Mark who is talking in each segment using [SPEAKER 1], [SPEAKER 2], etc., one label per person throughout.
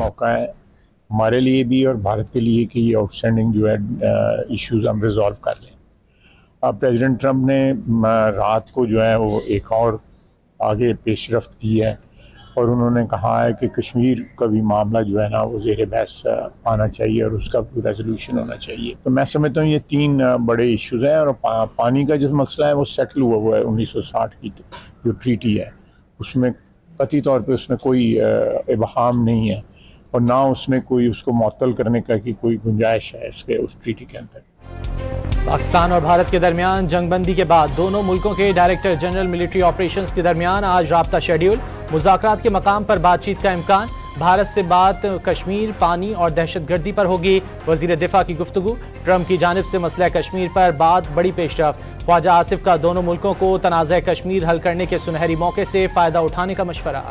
[SPEAKER 1] मौका है हमारे लिए भी और भारत के लिए कि ये आउटस्टैंडिंग जो है इश्यूज हम रिजॉल्व कर लें। अब प्रेसिडेंट ट्रंप ने रात को जो है वो एक और आगे पेशरफ्त की है और उन्होंने कहा है कि कश्मीर का भी मामला जो है ना वो ज़ेर बहस आना चाहिए और उसका भी रेजोल्यूशन होना चाहिए। तो मैं समझता हूँ ये तीन बड़े इश्यूज़ हैं और पानी का जो मसला है वो सेटल हुआ है 1960 की जो ट्रीटी है उसमें कतई तौर पे उसमें कोई इबहाम नहीं है और ना उसमें कोई उसको मुअत्तल करने का की कोई गुंजाइश है इसके उस ट्रीटी के अंदर।
[SPEAKER 2] पाकिस्तान और भारत के दरमियान जंगबंदी के बाद दोनों मुल्कों के डायरेक्टर जनरल मिलिट्री ऑपरेशंस के दरमियान आज राब्ता शेड्यूल। मुज़ाकरात के मकाम पर बातचीत का इम्कान। भारत से बात कश्मीर, पानी और दहशतगर्दी पर होगी। वज़ीर दिफा की गुफ्तगू। ट्रंप की जानिब से मसला कश्मीर पर बात बड़ी पेशरफ्त। ख्वाजा आसिफ का दोनों मुल्कों को तनाज़ा कश्मीर हल करने के सुनहरी मौके से फ़ायदा उठाने का मशवरा।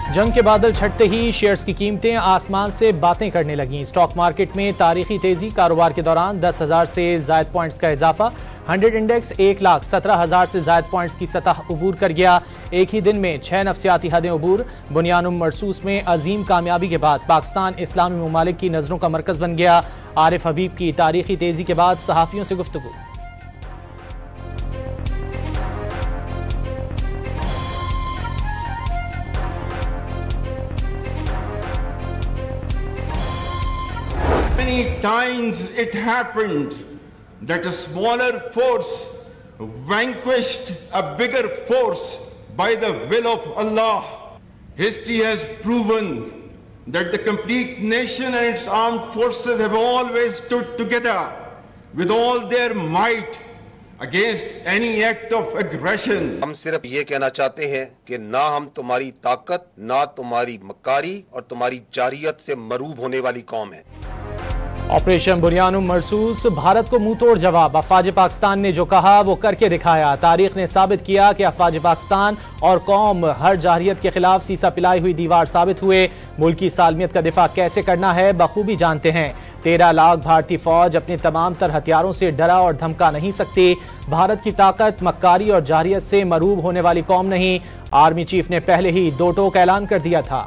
[SPEAKER 2] जंग के बादल छटते ही शेयर्स की कीमतें आसमान से बातें करने लगीं। स्टॉक मार्केट में तारीखी तेजी। कारोबार के दौरान 10,000 से ज़ायद पॉइंट्स का इजाफा। 100 इंडेक्स 1,17,000 से ज़ायद पॉइंट्स की सतह अबूर कर गया। एक ही दिन में 6 नफ्सियाती हदें अबूर। बुनियानुम मरसूस में अजीम कामयाबी के बाद पाकिस्तान इस्लामी ममालिक की नज़रों का मरकज़ बन गया। आरिफ हबीब की तारीखी तेजी के बाद सहाफ़ियों से गुफ्तगू।
[SPEAKER 3] Many times it happened that a smaller force vanquished a bigger force by the will of Allah. History has proven that the complete nation and its armed forces have always stood together with all their might against any act of aggression.
[SPEAKER 4] हम सिर्फ ये कहना चाहते हैं कि ना हम तुम्हारी ताकत, ना तुम्हारी मक्कारी और तुम्हारी जारियत से मरूब होने वाली कौम है।
[SPEAKER 2] ऑपरेशन बुनियानुम मरसूस। भारत को मुंह तोड़ जवाब। अफवाज पाकिस्तान ने जो कहा वो करके दिखाया। तारीख ने साबित किया कि अफवाज पाकिस्तान और कौम हर जाहिरियत के खिलाफ सीसा पिलाई हुई दीवार साबित हुए। मुल्की सालमियत का दिफा कैसे करना है बखूबी जानते हैं। 13 लाख भारतीय फौज अपने तमाम तर हथियारों से डरा और धमका नहीं सकती। भारत की ताकत मक्कारी और जाहिरियत से मरूब होने वाली कौम नहीं। आर्मी चीफ ने पहले ही दो टोक ऐलान कर दिया था।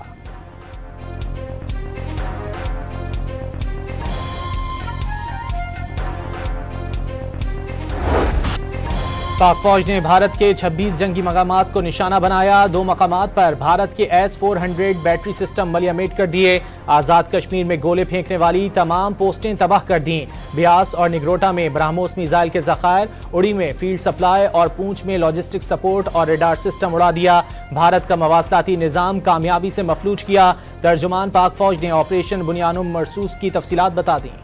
[SPEAKER 2] पाक फौज ने भारत के 26 जंगी मकामात को निशाना बनाया। 2 मकामात पर भारत के S-400 बैटरी सिस्टम मलियामेट कर दिए। आज़ाद कश्मीर में गोले फेंकने वाली तमाम पोस्टें तबाह कर दी। ब्यास और निगरोटा में ब्राह्मोस मिसाइल के ज़खायर, उड़ी में फील्ड सप्लाई और पूंछ में लॉजिस्टिक सपोर्ट और रेडार सिस्टम उड़ा दिया। भारत का मवासलाती निज़ाम कामयाबी से मफलूज किया। तर्जुमान पाक फौज ने ऑपरेशन बुनियानुम मरसूस की तफसीलात बता दी।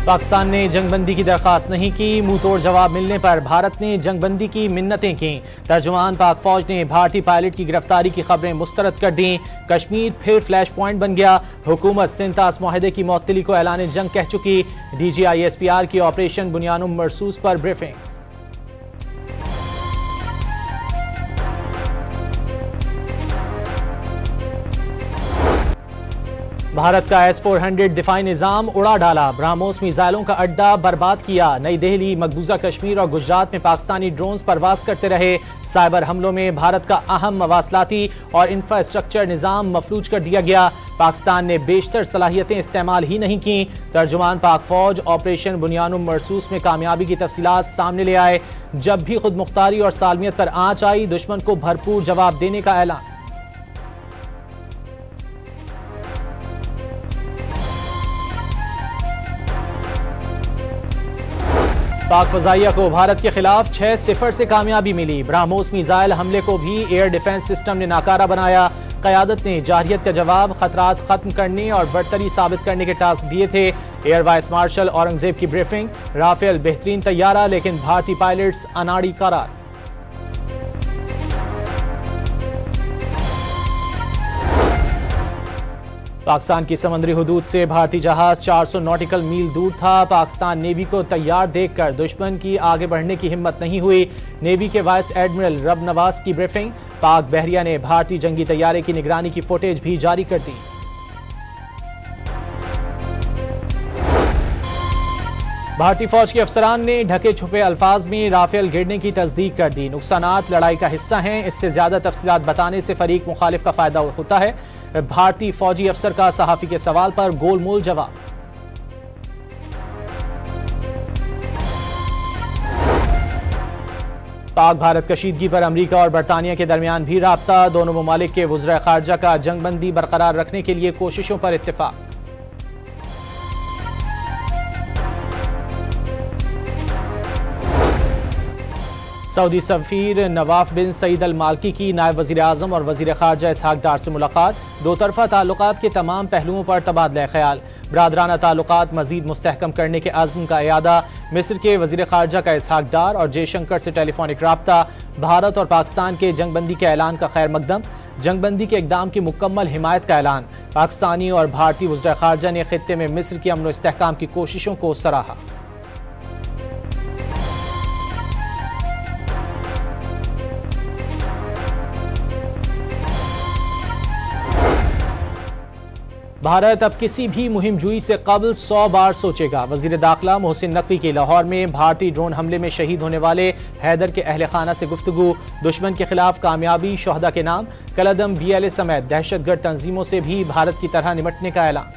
[SPEAKER 2] पाकिस्तान ने जंगबंदी की दरख्वास्त नहीं की। मुंह तोड़ जवाब मिलने पर भारत ने जंगबंदी की मिन्नतें की। तर्जुमान पाक फौज ने भारतीय पायलट की गिरफ्तारी की खबरें मुस्तरद कर दी। कश्मीर फिर फ्लैश पॉइंट बन गया। हुकूमत सिंतास मुआहदे की मुअत्तली को ऐलान जंग कह चुकी। DGISPR की ऑपरेशन बुनियानुम मरसूस पर ब्रीफिंग। भारत का S-400 दिफाई निजाम उड़ा डाला। ब्राह्मोस मिसाइलों का अड्डा बर्बाद किया। नई दिल्ली, मकबूजा कश्मीर और गुजरात में पाकिस्तानी ड्रोन्स परवाज करते रहे। साइबर हमलों में भारत का अहम मवासलाती और इंफ्रास्ट्रक्चर निजाम मफलूज कर दिया गया। पाकिस्तान ने बेशतर सलाहियतें इस्तेमाल ही नहीं की। तर्जुमान पाक फौज ऑपरेशन बुनियानुम मरसूस में कामयाबी की तफसीलात सामने ले आए। जब भी खुद मुख्तारी और सालमियत पर आंच आई, दुश्मन को भरपूर जवाब देने का ऐलान। पाक फजाइया को भारत के खिलाफ 6-0 से कामयाबी मिली। ब्राह्मोस मिसाइल हमले को भी एयर डिफेंस सिस्टम ने नाकारा बनाया। क़यादत ने जाहिरियत का जवाब खतरात खत्म करने और बरतरी साबित करने के टास्क दिए थे। एयर वाइस मार्शल औरंगजेब की ब्रीफिंग। राफेल बेहतरीन तैयारा, लेकिन भारतीय पायलट्स अनाड़ी करार। पाकिस्तान की समुद्री हुदूद से भारतीय जहाज 400 नॉटिकल मील दूर था। पाकिस्तान नेवी को तैयार देखकर दुश्मन की आगे बढ़ने की हिम्मत नहीं हुई। नेवी के वाइस एडमिरल रब नवाज की ब्रीफिंग। पाक बहरिया ने भारतीय जंगी तैयारे की निगरानी की फुटेज भी जारी कर दी। भारतीय फौज के अफसरान ने ढके छुपे अल्फाज में राफेल गिरने की तस्दीक कर दी। नुकसानात लड़ाई का हिस्सा हैं, इससे ज्यादा तफसीलात बताने से फरीक मुखालिफ का फायदा होता है। भारतीय फौजी अफसर का सहाफी के सवाल पर गोलमोल जवाब। पाक भारत कशीदगी पर अमरीका और बरतानिया के दरमियान भी राब्ता। दोनों ममालिक के वज़ीर खारजा का जंगबंदी बरकरार रखने के लिए कोशिशों पर इत्तेफाक। सऊदी सफीर नवाफ बिन सईद अल माल्की की नायब वज़ीर आज़म और वज़ीर खारजा इसहाक डार से मुलाकात। दो तरफ़ा ताल्लुकात के तमाम पहलुओं पर तबादला ख्याल। बरादराना ताल्लुकात मज़ीद मुस्तहकम करने के अज़्म का इयादा। मिस्र के वज़ीर खारजा का इसहाक डार और जयशंकर से टेलीफोनिक राब्ता। भारत और पाकिस्तान के जंगबंदी के ऐलान का खैर मकदम। जंगबंदी के इक़दाम की मुकम्मल हिमायत का ऐलान। पाकिस्तानी और भारतीय वज़ीर खारजा ने खित्ते में मिस्र की अमन व इस्तेहकाम की कोशिशों को सराहा। भारत अब किसी भी मुहिम जुई से कबल 100 बार सोचेगा। वजीर दाखिला मोहसिन नकवी की लाहौर में भारतीय ड्रोन हमले में शहीद होने वाले हैदर के अहले खाना से गुफ्तगू। दुश्मन के खिलाफ कामयाबी शोहदा के नाम। कलअदम BLA समेत दहशतगर्द तंजीमों से भी भारत की तरह निपटने का ऐलान।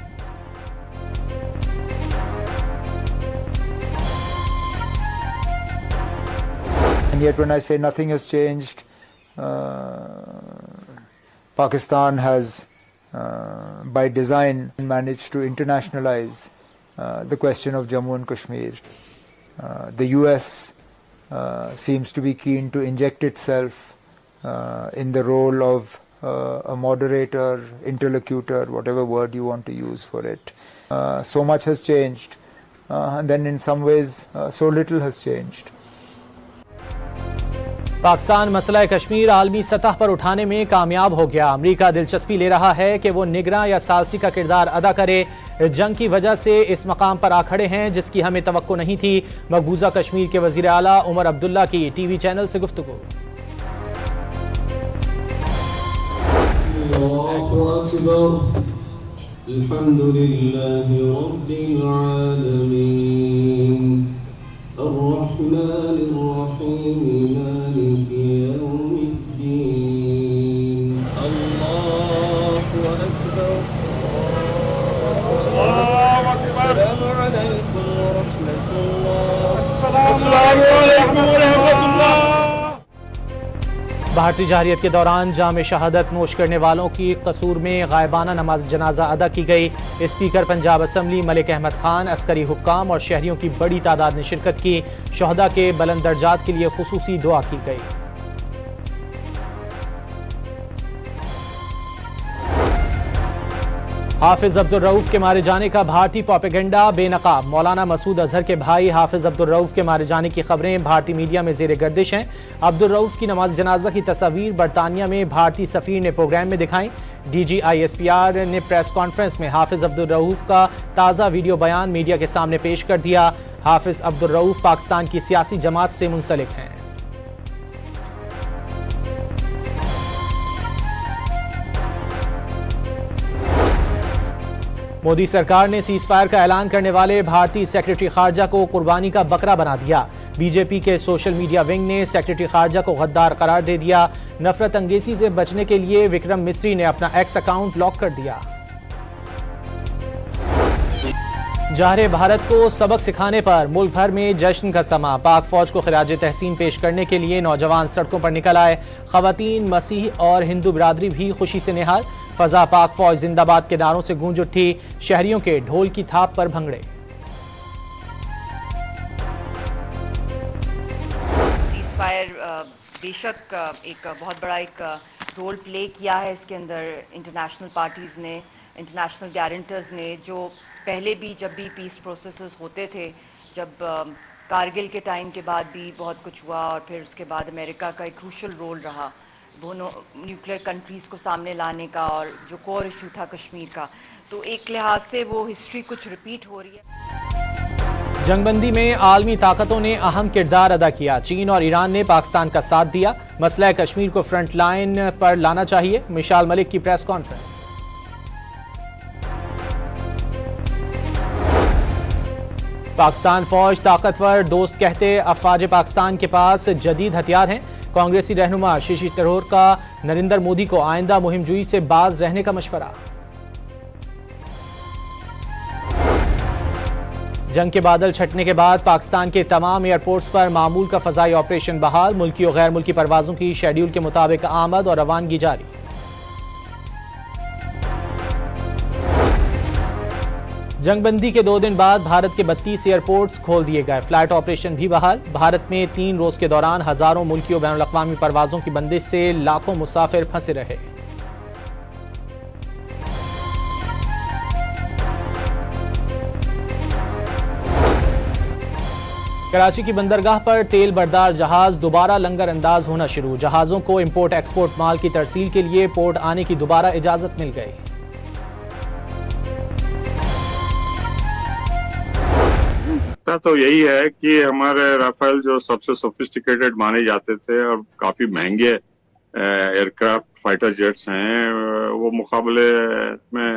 [SPEAKER 5] And yet when I say nothing has changed, Pakistan has by design managed to internationalize the question of Jammu and Kashmir. The US seems to be keen to inject itself in the role of a moderator, interlocutor, whatever word you want to use for it. So much has changed, and then in some ways so little has changed.
[SPEAKER 2] Pakistan मसला कश्मीर आलमी सतह पर उठाने में कामयाब हो गया। अमरीका दिलचस्पी ले रहा है कि वो निगरां या सालसी का किरदार अदा करे। जंग की वजह से इस मकाम पर आ खड़े हैं जिसकी हमें तवक्को नहीं थी। मकबूजा कश्मीर के वजीर आला उमर अब्दुल्ला की टीवी चैनल से गुफ्तगू। भारतीय जहरियत के दौरान जाम शहादत नोश करने वालों की कसूर में गायबाना नमाज जनाजा अदा की गई। स्पीकर पंजाब असम्बली मलिक अहमद खान, अस्करी हुक्काम और शहरियों की बड़ी तादाद ने शिरकत की। शोहदा के बुलंद दर्जात के लिए खुसूसी दुआ की गई। हाफिज अब्दुल रऊफ के मारे जाने का भारतीय प्रोपेगेंडा बेनकाब। मौलाना मसूद अजहर के भाई हाफिज अब्दुल रऊफ के मारे जाने की खबरें भारतीय मीडिया में जेर गर्दिश हैं। अब्दुल रऊफ की नमाज जनाजा की तस्वीर बरतानिया में भारतीय सफीर ने प्रोग्राम में दिखाई। DG ISPR ने प्रेस कॉन्फ्रेंस में हाफिज अब्दुल रऊफ का ताज़ा वीडियो बयान मीडिया के सामने पेश कर दिया। हाफिज अब्दुल रऊफ पाकिस्तान की सियासी जमात से मुंसलिक हैं। मोदी सरकार ने सीज फायर का ऐलान करने वाले भारतीय सेक्रेटरी खारजा को कुर्बानी का बकरा बना दिया। बीजेपी के सोशल मीडिया विंग ने सेक्रेटरी खारजा को गद्दार करार दे दिया। नफरत अंगेजी से बचने के लिए विक्रम मिस्री ने अपना एक्स अकाउंट लॉक कर दिया। जहरे भारत को सबक सिखाने पर मुल्क भर में जश्न का समा। पाक फौज को खिराज तहसीन पेश करने के लिए नौजवान सड़कों पर निकल आए। खवातीन, मसीह और हिंदू बिरादरी भी खुशी से निहाल। फजा पाक फौज जिंदाबाद के नारों से गूंज उठी। शहरियों के ढोल की थाप पर भंगड़े।
[SPEAKER 6] सीज़फायर बेशक एक बहुत बड़ा एक रोल प्ले किया है इसके अंदर इंटरनेशनल पार्टीज़ ने, इंटरनेशनल गारंटर्स ने, जो पहले भी जब भी पीस प्रोसेसेस होते थे, जब कारगिल के टाइम के बाद भी बहुत कुछ हुआ और फिर उसके बाद अमेरिका का एक क्रूशल रोल रहा दोनों न्यूक्लियर कंट्रीज़ को सामने लाने का, और जो कोर इशू था कश्मीर का, तो एक लिहाज से वो हिस्ट्री कुछ रिपीट हो रही है।
[SPEAKER 2] जंगबंदी में आलमी ताकतों ने अहम किरदार अदा किया। चीन और ईरान ने पाकिस्तान का साथ दिया। मसला कश्मीर को फ्रंट लाइन पर लाना चाहिए। मिशाल मलिक की प्रेस कॉन्फ्रेंस। पाकिस्तान फौज ताकतवर, दोस्त कहते अफवाज पाकिस्तान के पास जदीद हथियार हैं। कांग्रेसी रहनुमा शशि थरूर का नरेंद्र मोदी को आइंदा मुहिमजुई से बाज रहने का मशवरा। जंग के बादल छटने के बाद पाकिस्तान के तमाम एयरपोर्ट्स पर मामूल का फजाई ऑपरेशन बहाल। मुल्की और गैर मुल्की परवाजों की शेड्यूल के मुताबिक आमद और रवानगी जारी। जंगबंदी के 2 दिन बाद भारत के 32 एयरपोर्ट्स खोल दिए गए। फ्लाइट ऑपरेशन भी बहाल। भारत में 3 रोज के दौरान हजारों मुल्की और बैनुल अक़वामी परवाजों की बंदिश से लाखों मुसाफिर फंसे रहे। कराची की बंदरगाह पर तेल बरदार जहाज दोबारा लंगर अंदाज होना शुरू। जहाजों को इंपोर्ट एक्सपोर्ट माल की तरसील के लिए पोर्ट आने की दोबारा इजाजत मिल गई।
[SPEAKER 7] तो यही है कि हमारे राफेल जो सबसे सोफिस्टिकेटेड माने जाते थे और काफी महंगे एयरक्राफ्ट फाइटर जेट्स हैं, वो मुकाबले में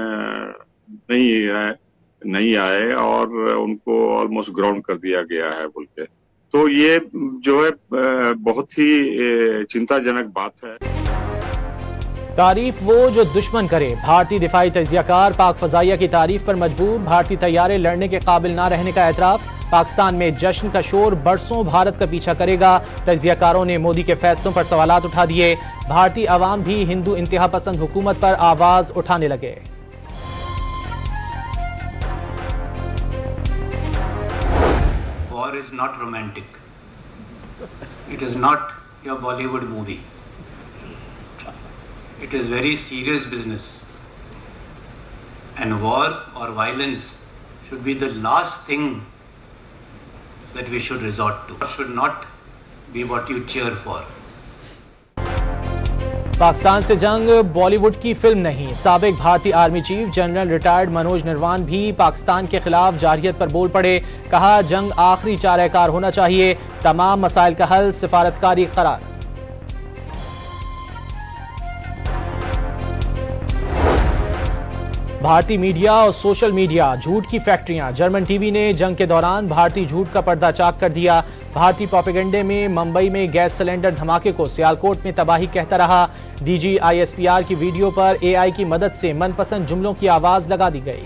[SPEAKER 7] नहीं आए और उनको ऑलमोस्ट ग्राउंड कर दिया गया है बोल के। तो ये जो है बहुत ही चिंताजनक बात है।
[SPEAKER 2] तारीफ वो जो दुश्मन करे। भारतीय दिफाई तजियाकार पाक फजाइया की तारीफ पर मजबूर। भारतीय तैयारे लड़ने के काबिल ना रहने का एतराफ। पाकिस्तान में जश्न का शोर बरसों भारत का पीछा करेगा। तजियाकारों ने मोदी के फैसलों पर सवालात उठा दिए। भारतीय अवाम भी हिंदू इंतहा पसंद हुकूमत पर आवाज उठाने लगे।
[SPEAKER 8] War is not romantic. It is not your Bollywood movie. It is very serious business. And war or violence should be the last thing that we should resort to. It should not be what you cheer for.
[SPEAKER 2] Pakistan से जंग बॉलीवुड की film नहीं। साबिक भारतीय army chief general retired Manoj Naravane भी पाकिस्तान के खिलाफ जारहियत पर बोल पड़े। कहा जंग आखिरी चाराकार होना चाहिए। तमाम मसाइल का हल सिफारतकारी करार। भारतीय मीडिया और सोशल मीडिया झूठ की फैक्ट्रियां। जर्मन टीवी ने जंग के दौरान भारतीय झूठ का पर्दा चाक कर दिया। भारतीय प्रोपेगेंडे में मुंबई में गैस सिलेंडर धमाके को सियालकोट में तबाही कहता रहा। डीजी ISPR की वीडियो पर AI की मदद से मनपसंद जुमलों की आवाज लगा दी गई।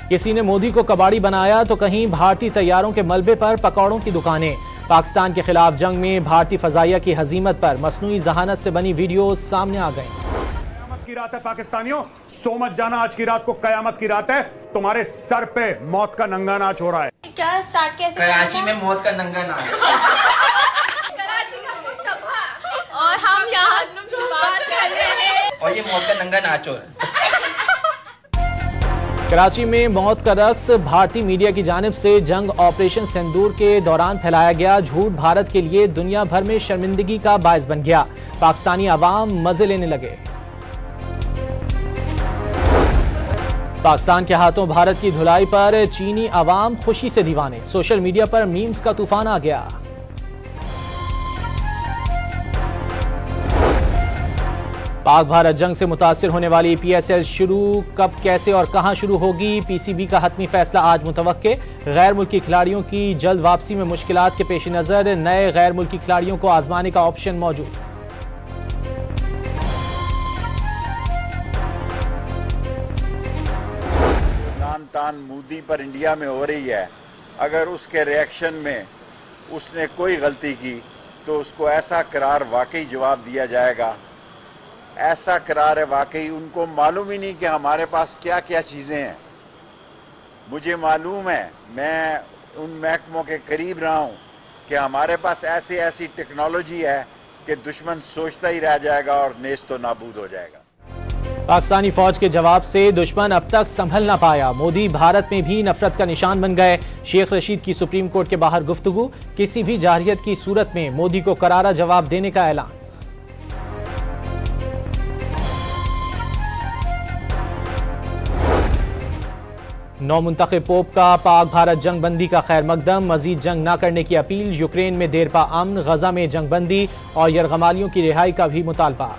[SPEAKER 2] किसी ने मोदी को कबाड़ी बनाया तो कहीं भारतीय तैयारों के मलबे पर पकौड़ों की दुकानें। पाकिस्तान के खिलाफ जंग में भारतीय फजाइया की हजीमत पर मसनूई जहानत से बनी वीडियो सामने आ गई।
[SPEAKER 9] कयामत की रात है पाकिस्तानियों, सो मत जाना। आज की रात को कयामत की रात है। तुम्हारे सर पे मौत का नंगा नाच हो रहा है।
[SPEAKER 10] क्या स्टार्ट कैसे? कराची में मौत का नंगा नाच। कराची का और हम यहाँ बात कर रहे हैं और ये मौत का नंगा नाच हो रहा है।
[SPEAKER 2] कराची में मौत का रक्स भारतीय मीडिया की जानिब से जंग ऑपरेशन सिंदूर के दौरान फैलाया गया झूठ भारत के लिए दुनिया भर में शर्मिंदगी का बायस बन गया। पाकिस्तानी अवाम मजे लेने लगे। पाकिस्तान के हाथों भारत की धुलाई पर चीनी अवाम खुशी से दीवाने। सोशल मीडिया पर मीम्स का तूफान आ गया। पाक भारत जंग से मुतासिर होने वाली PSL शुरू कब, कैसे और कहां शुरू होगी? PCB का हतमी फैसला आज मुतवक्के। गैर मुल्की खिलाड़ियों की जल्द वापसी में मुश्किलात के पेश नजर नए गैर मुल्की खिलाड़ियों को आजमाने का ऑप्शन मौजूद।
[SPEAKER 11] तान तान मोदी पर इंडिया में हो रही है, अगर उसके रिएक्शन में उसने कोई गलती की तो उसको ऐसा करार वाकई जवाब दिया जाएगा। ऐसा करार है वाकई, उनको मालूम ही नहीं कि हमारे पास क्या क्या चीजें हैं। मुझे मालूम है, मैं उन महकमों के करीब रहा हूं कि हमारे पास ऐसी टेक्नोलॉजी है कि दुश्मन सोचता ही रह जाएगा और नेस्तो नाबूद हो जाएगा।
[SPEAKER 2] पाकिस्तानी फौज के जवाब से दुश्मन अब तक संभल न पाया। मोदी भारत में भी नफरत का निशान बन गए। शेख रशीद की सुप्रीम कोर्ट के बाहर गुफ्तगू। किसी भी जारहियत की सूरत में मोदी को करारा जवाब देने का ऐलान। नौमुंतखब पोप का पाक भारत जंग बंदी का खैर मकदम, मजीद जंग न करने की अपील। यूक्रेन में देरपा अमन, गजा में जंग बंदी और यरगमालियों की रिहाई का भी मुतालबा।